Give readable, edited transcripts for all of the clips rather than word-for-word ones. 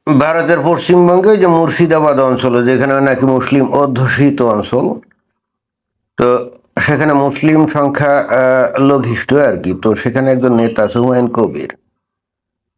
ভারতের পশ্চিমবঙ্গে যে মুর্শিদাবাদ অঞ্চল যেখানে নাকি মুসলিম অধ্যুষিত অঞ্চল, তো সেখানে মুসলিম সংখ্যা লঘিষ্ঠ আর কি। তো সেখানে একজন নেতা আছে হুমায়ুন কবির।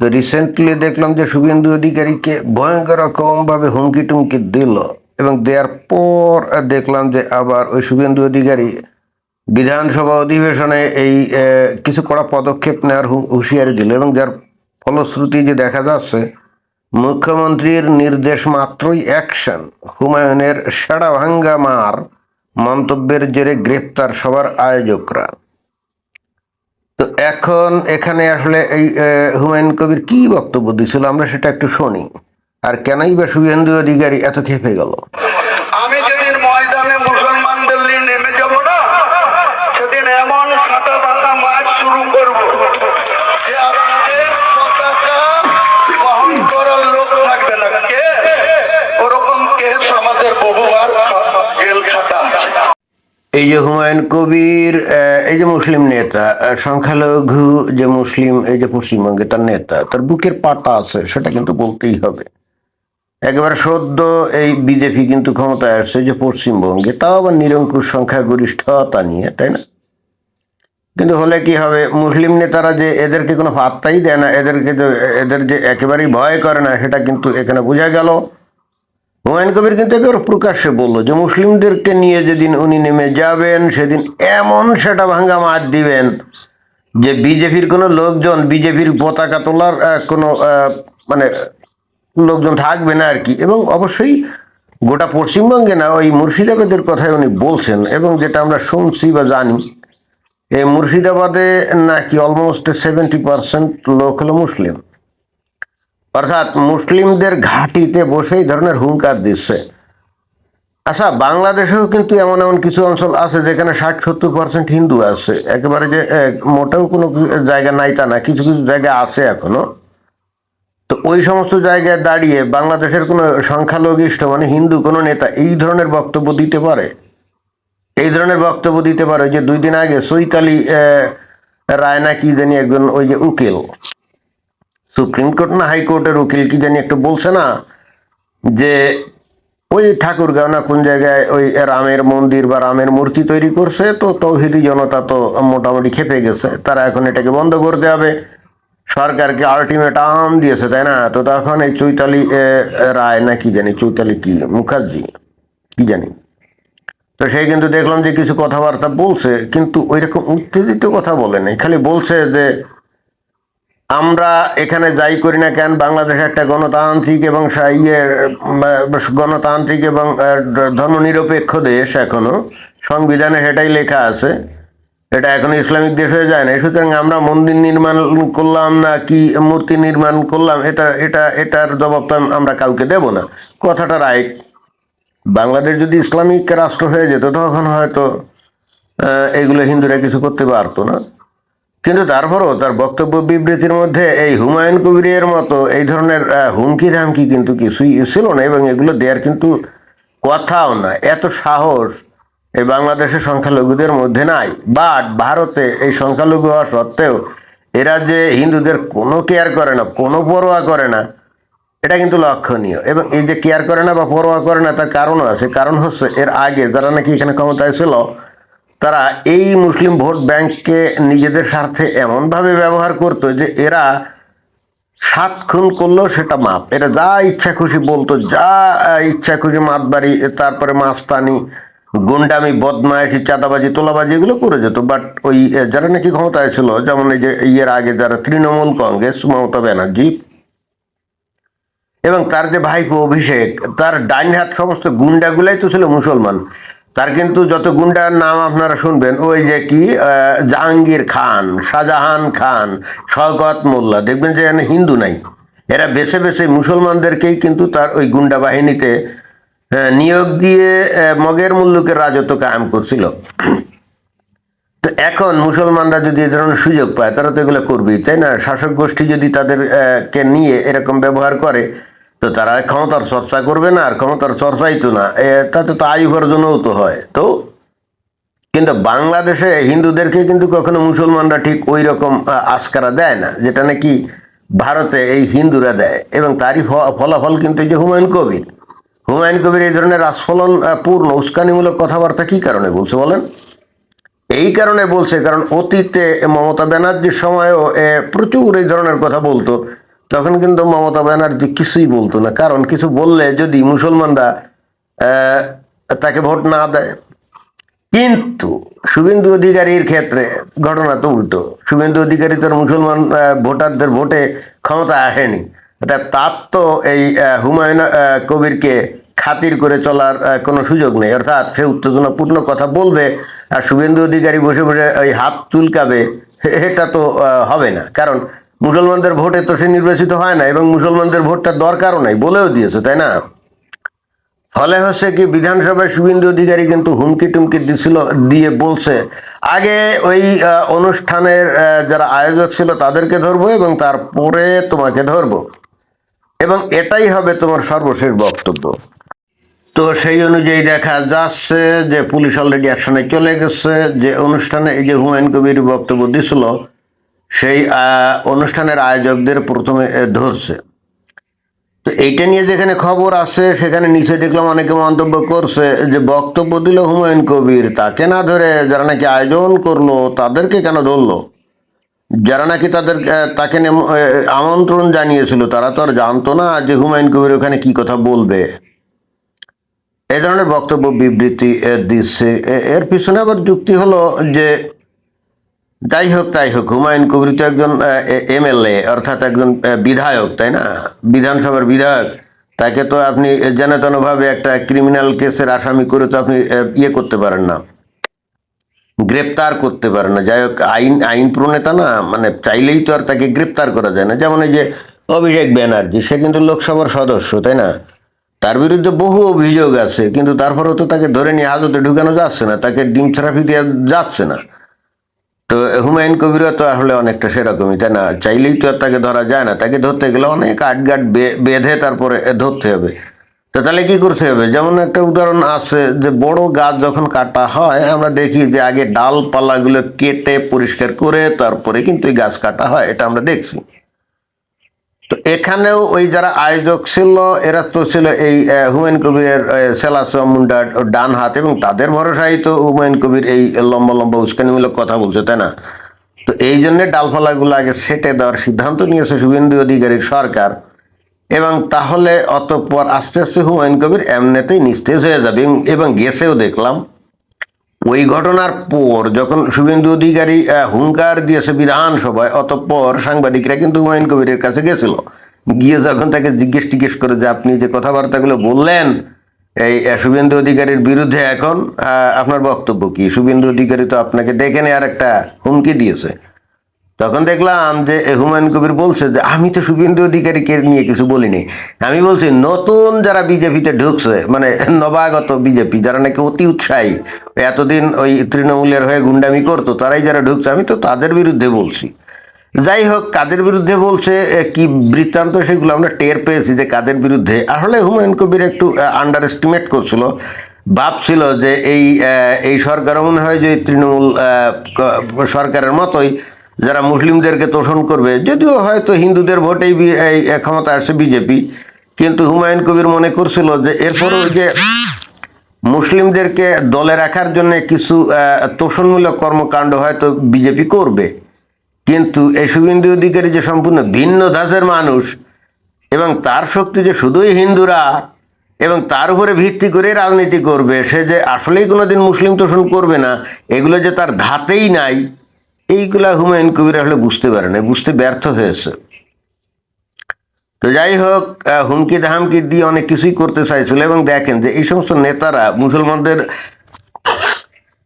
তো রিসেন্টলি দেখলাম যে শুভেন্দু অধিকারীকে ভয়ঙ্কর রকম ভাবে হুমকি টুমকি দিল, এবং দেওয়ার পর দেখলাম যে আবার ওই শুভেন্দু অধিকারী বিধানসভা অধিবেশনে এই কিছু কড়া পদক্ষেপ নেওয়ার হুঁশিয়ারি দিল, এবং যার ফলশ্রুতি যে দেখা যাচ্ছে মুখ্যমন্ত্রীর নির্দেশ মাত্রই অ্যাকশন। হুমায়ুনের সেরা ভাঙ্গা মার মন্তব্যের জেরে গ্রেপ্তার সবার আয়োজকরা। তো এখন এখানে আসলে এই হুমায়ুন কবির কি বক্তব্য দিছিল আমরা সেটা একটু শুনি, আর কেনই বা শুভেন্দু অধিকারী এত খেপে গেল। আমি যেদিন ময়দানে মুসলমানদের নিয়ে নেমে যাব না, সেদিন এমন সাটা ভাঙা মাছ শুরু করব যে আপনাদের পতাকা বহন করার লোক থাকবে না। কে ওরকম কেস আমাদের বহুবার জেল খাটা আছে। এই যে হুমায়ুন কবির, এই যে মুসলিম নেতা, সংখ্যালঘু যে মুসলিম, এই যে পশ্চিমবঙ্গে তার নেতা, তার বুকের পাটা আছে সেটা কিন্তু বলতেই হবে। একেবারে সদ্য এই বিজেপি কিন্তু ক্ষমতায় আসছে যে পশ্চিমবঙ্গে, তাও আবার নিরঙ্কুশ সংখ্যাগরিষ্ঠতা নিয়ে, তাই না? কিন্তু হলে কি হবে, মুসলিম নেতারা যে এদেরকে কোনো পাত্তাই দেয় না, এদের যে একেবারেই ভয় করে না, সেটা কিন্তু এখানে বোঝা গেল। হুমায়ুন কবির কিন্তু একেবারে প্রকাশ্যে বললো যে মুসলিমদেরকে নিয়ে যেদিন উনি নেমে যাবেন সেদিন এমন সেটা ভাঙ্গা মার দিবেন যে বিজেপির কোনো লোকজন, বিজেপির পতাকা তোলার কোনো মানে লোকজন থাকবে না আর কি। এবং অবশ্যই গোটা পশ্চিমবঙ্গে না, ওই মুর্শিদাবাদের কথাই উনি বলছেন। এবং যেটা আমরা শুনছি বা জানি, এই মুর্শিদাবাদে নাকি অলমোস্ট 70% লোক হলো মুসলিম, অর্থাৎ মুসলিমদের ঘাঁটিতে বসে এই ধরনের হুঙ্কার দিচ্ছে। আচ্ছা, বাংলাদেশেও কিন্তু এমন এমন কিছু অঞ্চল আছে যেখানে 60-70% হিন্দু আছে, একেবারে যে মোটেও কোনো জায়গা নাই তা না, কিছু কিছু জায়গা আছে এখনো। তো ওই সমস্ত জায়গায় দাঁড়িয়ে বাংলাদেশের কোনো সংখ্যালঘিষ্ঠ মানে হিন্দু কোনো নেতা এই ধরনের বক্তব্য দিতে পারে? এই ধরনের বক্তব্য দিতে পারে যে 2 দিন আগে চৈতালি রায় না কি জানি একজন, ওই যে উকিল, সুপ্রিম কোর্ট না হাইকোর্টের উকিল কি জানি একটু বলছে না যে ওই ঠাকুরগাঁও না কোন জায়গায় ওই রামের মন্দির বা রামের মূর্তি তৈরি করছে, তো তৌহিদি জনতা তো মোটামুটি খেপে গেছে, তারা এখন এটাকে বন্ধ করতে হবে, সরকারকে আলটিমেটাম দিয়েছে, তাই না? তো তখন এই চৈতালি রায় না কি জানি, চৈতালি কি মুখার্জি কি জানি, তো সেই কিন্তু দেখলাম যে কিছু কথাবার্তা বলছে, কিন্তু ওই রকম উত্তেজিত কথা বলে নাই, খালি বলছে যে আমরা এখানে যাই করি না কেন, বাংলাদেশ একটা গণতান্ত্রিক এবং গণতান্ত্রিক এবং ধর্মনিরপেক্ষ দেশ, এখনো সংবিধানে সেটাই লেখা আছে, এটা এখনো ইসলামিক দেশ হয়ে যায় না। সুতরাং আমরা মন্দির নির্মাণ করলাম না কি মূর্তি নির্মাণ করলাম, এটার জবাব তো আমরা কাউকে দেব না। কথাটা রাইট। বাংলাদেশ যদি ইসলামিক রাষ্ট্র হয়ে যেত তখন হয়তো এইগুলো হিন্দুরা কিছু করতে পারতো না। কিন্তু তারপরও তার বক্তব্য বিবৃতির মধ্যে এই হুমায়ুন কবিরের মতো এই ধরনের হুমকি ধামকি কিন্তু কিছুই ছিল না, এবং এগুলো দেওয়ার কিন্তু কথাও না। এত সাহস এই বাংলাদেশের সংখ্যালঘুদের মধ্যে নাই। বাট ভারতে এই সংখ্যালঘু হওয়া সত্ত্বেও এরা যে হিন্দুদের কোনো কেয়ার করে না, কোনো পরোয়া করে না, এটা কিন্তু লক্ষণীয়। এবং এই যে কেয়ার করে না বা পরোয়া করে না, তার কারণও আছে। কারণ হচ্ছে এর আগে যারা নাকি এখানে ক্ষমতায় ছিল, তারা এই মুসলিম ভোট ব্যাংককে নিজেদের স্বার্থে এমনভাবে ব্যবহার করতো যে এরা 7 খুন করলেও সেটা মাপ, এরা যা ইচ্ছা খুশি বলতো, যা ইচ্ছা খুশি মাতবাড়ি, তারপরে মাস্তানি, গুন্ডামি, বদমাইশি, চাঁদাবাজি, তোলাবাজি এগুলো করে যেত। বাট ওই যারা নাকি ক্ষমতায় ছিল, যেমন এই যে ইয়ের আগে যারা তৃণমূল কংগ্রেস, মমতা ব্যানার্জি এবং তার যে ভাইপো অভিষেক, তার ডাইন হাত সমস্ত গুন্ডাগুলাই তো ছিল মুসলমান। তার কিন্তু যত গুন্ডার নাম আপনারা শুনবেন, ওই যে কি জাহাঙ্গীর খান, শাহজাহান খান, শওকত মোল্লা, দেখবেন যে এখানে হিন্দু নাই। এরা বেছে বেছে মুসলমানদেরকেই কিন্তু তার ওই গুন্ডা বাহিনীতে নিয়োগ দিয়ে মগের মুল্লুকের রাজত্ব কায়েম করছিল। তো এখন মুসলমানরা যদি এ ধরনের সুযোগ পায়, তারা তো এগুলো করবেই, তাই না? শাসক গোষ্ঠী যদি তাদেরকে নিয়ে এরকম ব্যবহার করে, তো তারা ক্ষমতার চর্চা করবে না। আর ক্ষমতার চর্চাই তো না, তাতে তো আয় উপার্জনও তো হয়। তো কিন্তু বাংলাদেশে হিন্দুদেরকে কিন্তু কখনো মুসলমানরা ঠিক ওই রকম আস্কারা দেয় না, যেটা নাকি ভারতে এই হিন্দুরা দেয়, এবং তারই ফলাফল কিন্তু এই যে হুমায়ুন কবির এই ধরনের আস্ফলন পূর্ণ উস্কানিমূলক কথাবার্তা কি কারণে বলছে বলেন? এই কারণে বলছে কারণ অতীতে মমতা ব্যানার্জির সময়ও প্রচুর এই ধরনের কথা বলতো। তখন কিন্তু মমতা ব্যানার্জি কিছুই বলতো না, কারণ কিছু বললে যদি মুসলমানরা আহ, তাকে ভোট না দেয়। কিন্তু শুভেন্দু অধিকারীর ক্ষেত্রে ঘটনা তো উল্টো। শুভেন্দু অধিকারী তো মুসলমান ভোটারদের ভোটে ক্ষমতা আসেনি, তার তো এই হুমায়ুন কবিরকে খাতির করে চলার কোনো সুযোগ নেই। অর্থাৎ সে উত্তেজনাপূর্ণ কথা বলবে আর শুভেন্দু অধিকারী বসে বসে ওই হাত চুলকাবে, এটা তো হবে না। কারণ মুসলমানদের ভোটে তো সে নির্বাচিত হয় না, এবং মুসলমানদের ভোটটা দরকারও নাই, বলেও দিয়েছে, তাই না? ফলে হচ্ছে কি, বিধানসভায় শুভেন্দু অধিকারী কিন্তু হুমকি টুমকি দিয়ে বলছে, আগে ওই অনুষ্ঠানের যারা আয়োজক ছিল তাদেরকে ধরবো এবং তারপরে তোমাকে ধরবো, এবং এটাই হবে তোমার সর্বশেষ বক্তব্য। তো সেই অনুযায়ী দেখা যাচ্ছে যে পুলিশ অলরেডি অ্যাকশনে চলে গেছে। যে অনুষ্ঠানে এই যে হুমায়ুন কবির বক্তব্য দিছিল, সেই অনুষ্ঠানের আয়োজকদের প্রথমে ধরছে। তো এইটা নিয়ে যেখানে খবর আছে সেখানে নিচে দেখলাম অনেকে মন্তব্য করছে যে বক্তব্য দিল হুমায়ুন কবির, তাকে না ধরে যারা নাকি আয়োজন করলো তাদেরকে কেন ধরলো? যারা নাকি তাকে আমন্ত্রণ জানিয়েছিল তারা তো আর জানতো না যে হুমায়ুন কবির ওখানে কি কথা বলবে। এই ধরনের বক্তব্য বিবৃতি দিচ্ছে। এর পিছনে আবার যুক্তি হলো যে যাই হোক তাই হোক, হুমায়ুন কবির তো একজন এমএলএ, অর্থাৎ একজন বিধায়ক, তাই না? বিধানসভার বিধায়ক। তাকে তো আপনি যেন তেনভাবে একটা ক্রিমিনাল কেসের আসামি করে তো আপনি ইয়ে করতে পারেন না, গ্রেপ্তার করতে পারেন না। যাই হোক, আইন প্রণেতা না, মানে চাইলেই তো আর তাকে গ্রেপ্তার করা যায় না। যেমন এই যে অভিষেক ব্যানার্জি, সে কিন্তু লোকসভার সদস্য, তাই না? তার বিরুদ্ধে বহু অভিযোগ আছে, কিন্তু তারপরেও তো তাকে ধরে নিয়ে হাজতে ঢুকানো যাচ্ছে না, তাকে ডিম থেরাপি দেওয়া যাচ্ছে না। তো হুমায়ুন কবিরও তো আসলে অনেকটা সেরকমই, তাই না? চাইলেই তো আর তাকে ধরা যায় না, তাকে ধরতে গেলে অনেক আটগাট বেঁধে তারপরে ধরতে হবে। তো তাহলে কি করতে হবে? যেমন একটা উদাহরণ আছে যে বড় গাছ যখন কাটা হয় আমরা দেখি যে আগে ডালপালাগুলো কেটে পরিষ্কার করে তারপরে কিন্তু এই গাছ কাটা হয়, এটা আমরা দেখছি। তো এখানেও ওই যারা আয়োজক ছিল এরা তো ছিল এই হুমায়ুন কবিরের সেলাসা মুন্ডার ডান হাত, এবং তাদের ভরসায় তো হুমায়ুন কবির এই লম্বা লম্বা উস্কানিমূলক কথা বলছে, তাই না? তো এই জন্য ডালপালাগুলো আগে সেটে দেওয়ার সিদ্ধান্ত নিয়েছে শুভেন্দু অধিকারীর সরকার, এবং তাহলে অতঃপর আস্তে আস্তে হুমায়ুন কবির এমনিতেই নিস্তেজ হয়ে যাবে। এবং গেছেও দেখলাম ওই ঘটনার পর যখন শুভেন্দু অধিকারী হুঙ্কার দিয়েছে বিধানসভায়, অতঃপর সাংবাদিকরা কিন্তু হুমায়ুন কবিরের কাছে গেছিল, গিয়ে যখন তাকে জিজ্ঞেস করে যে আপনি যে কথাবার্তাগুলো বললেন এই শুভেন্দু অধিকারীর বিরুদ্ধে, এখন আপনার বক্তব্য কি? শুভেন্দু অধিকারী তো আপনাকে ডেকে নেওয়ার একটা হুমকি দিয়েছে। তখন দেখলাম যে হুমায়ুন কবির বলছে যে আমি তো শুভেন্দু অধিকারীকে নিয়ে কিছু বলিনি, আমি বলছি নতুন যারা বিজেপিতে ঢুকছে, মানে নবাগত বিজেপি যারা নাকি অতি উৎসাহী, এতদিন ওই তৃণমূলের হয়ে গুন্ডামি করতো, তারাই যারা ঢুকছে আমি তো তাদের বিরুদ্ধে বলছি। যাই হোক, কাদের বিরুদ্ধে বলছে কি বৃত্তান্ত সেগুলো আমরা টের পেয়েছি যে কাদের বিরুদ্ধে। আসলে হুমায়ুন কবির একটু আন্ডার এস্টিমেট করছিল, ভাবছিল যে এই সরকারও মনে হয় যে তৃণমূল সরকারের মতোই যারা মুসলিমদেরকে তোষণ করবে, যদিও হয়তো হিন্দুদের ভোটেই এই ক্ষমতা আসছে বিজেপি। কিন্তু হুমায়ুন কবির মনে করছিল যে এরপর ওই যে মুসলিমদেরকে দলে রাখার জন্য কিছু তোষণমূলক কর্মকাণ্ড হয়তো বিজেপি করবে। কিন্তু এই শুভেন্দু অধিকারী যে সম্পূর্ণ ভিন্ন ধাঁচের মানুষ, এবং তার শক্তি যে শুধুই হিন্দুরা, এবং তার উপরে ভিত্তি করে রাজনীতি করবে, সে যে আসলেই কোনোদিন মুসলিম তোষণ করবে না, এগুলো যে তার ধাতেই নাই, এইগুলা হুমায়ুন কবির আসলে বুঝতে পারে না, বুঝতে ব্যর্থ হয়েছে। তো যাই হোক, হুমকি ধামকি দিয়ে অনেক কিছুই করতে চাইছিল, এবং দেখেন যে এই সমস্ত নেতারা মুসলমানদের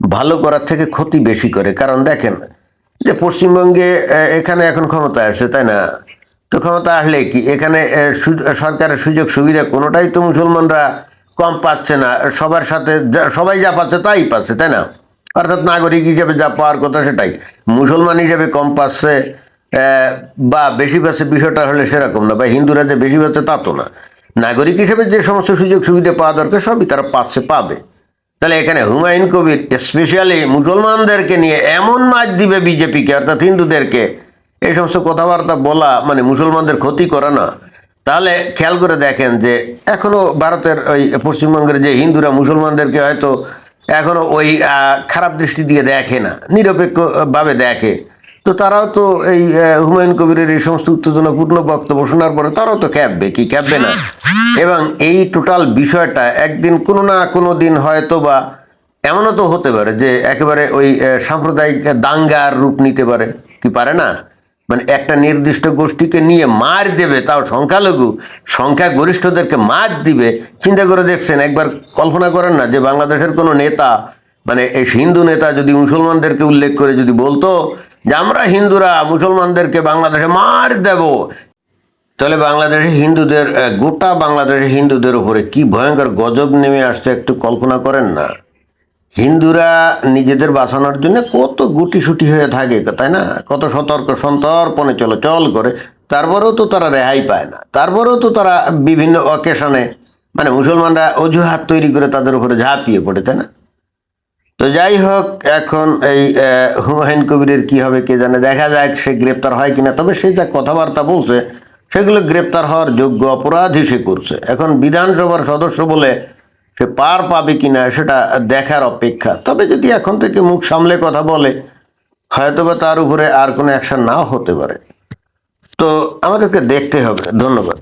ভালো করার থেকে ক্ষতি বেশি করে। কারণ দেখেন যে পশ্চিমবঙ্গে এখানে এখন ক্ষমতা আসে, তাই না? তো ক্ষমতা আসলে কি এখানে সরকারের সুযোগ সুবিধা কোনোটাই তো মুসলমানরা কম পাচ্ছে না, সবার সাথে সবাই যা পাচ্ছে তাই পাচ্ছে, তাই না? অর্থাৎ নাগরিক হিসেবে যা পাওয়ার কথা সেটাই, মুসলমান হিসেবে কম পাচ্ছে বা বেশি পাচ্ছে বিষয়টা হলে সেরকম না, বা হিন্দুরা যে বেশি পাচ্ছে তা তো না। নাগরিক হিসেবে যে সমস্ত সুযোগ সুবিধা পাওয়া দরকার সবই তারা পাবে। তাহলে এখানে হুমায়ুন কবির স্পেশালি মুসলমানদেরকে নিয়ে এমন মাছ দিবে বিজেপিকে, অর্থাৎ হিন্দুদেরকে, এই সমস্ত কথাবার্তা বলা মানে মুসলমানদের ক্ষতি করা না। তাহলে খেয়াল করে দেখেন যে এখনো ভারতের ওই পশ্চিমবঙ্গের যে হিন্দুরা মুসলমানদেরকে হয়তো এখনো ওই খারাপ দৃষ্টি দিয়ে দেখে না, নিরপেক্ষভাবে দেখে। তো তারাও তো এই হুমায়ুন কবিরের এই সমস্ত উত্তেজনাপূর্ণ বক্তব্য শোনার পরে তারাও তো ক্যাববে কি ক্যাববে না। এবং এই টোটাল বিষয়টা একদিন কোনো না কোনো দিন হয়তো বা এমনও তো হতে পারে যে একেবারে ওই সাম্প্রদায়িক দাঙ্গার রূপ নিতে পারে, কি পারে না? মানে একটা নির্দিষ্ট গোষ্ঠীকে নিয়ে মার দেবে, তাও সংখ্যালঘু সংখ্যাগরিষ্ঠদেরকে মার দিবে। চিন্তা করে দেখছেন, একবার কল্পনা করেন না যে বাংলাদেশের কোনো নেতা, মানে এই হিন্দু নেতা যদি মুসলমানদেরকে উল্লেখ করে যদি বলতো যে আমরা হিন্দুরা মুসলমানদেরকে বাংলাদেশে মার দেব, তাহলে বাংলাদেশের হিন্দুদের গোটা বাংলাদেশের হিন্দুদের উপরে কি ভয়ঙ্কর গজব নেমে আসছে একটু কল্পনা করেন না। হিন্দুরা নিজেদের বাঁচানোর জন্য কত গুটিসুটি হয়ে থাকে, তাই না? কত সতর্ক সন্তর্পণে চলাচল করে, তারপরেও তো তারা রেহাই পায় না। তারপরেও তো তারা বিভিন্ন অকেশনে মানে মুসলমানরা অজুহাত তৈরি করে তাদের উপরে ঝাঁপিয়ে পড়ে, তাই না? তো যাই হোক, এখন এই হুমায়ুন কবিরের কি হবে কে জানে, দেখা যাক সে গ্রেপ্তার হয় কিনা। তবে সে যা কথাবার্তা বলছে সেগুলো গ্রেপ্তার হওয়ার যোগ্য অপরাধই সে করছে। এখন বিধানসভার সদস্য বলে সে পার পাবে কিনা সেটা দেখার অপেক্ষা। তবে যদি এখন থেকে মুখ সামলে কথা বলে, হয়তোবা তার উপরে আর কোনো অ্যাকশন নাও হতে পারে। তো আমাদেরকে দেখতে হবে। ধন্যবাদ।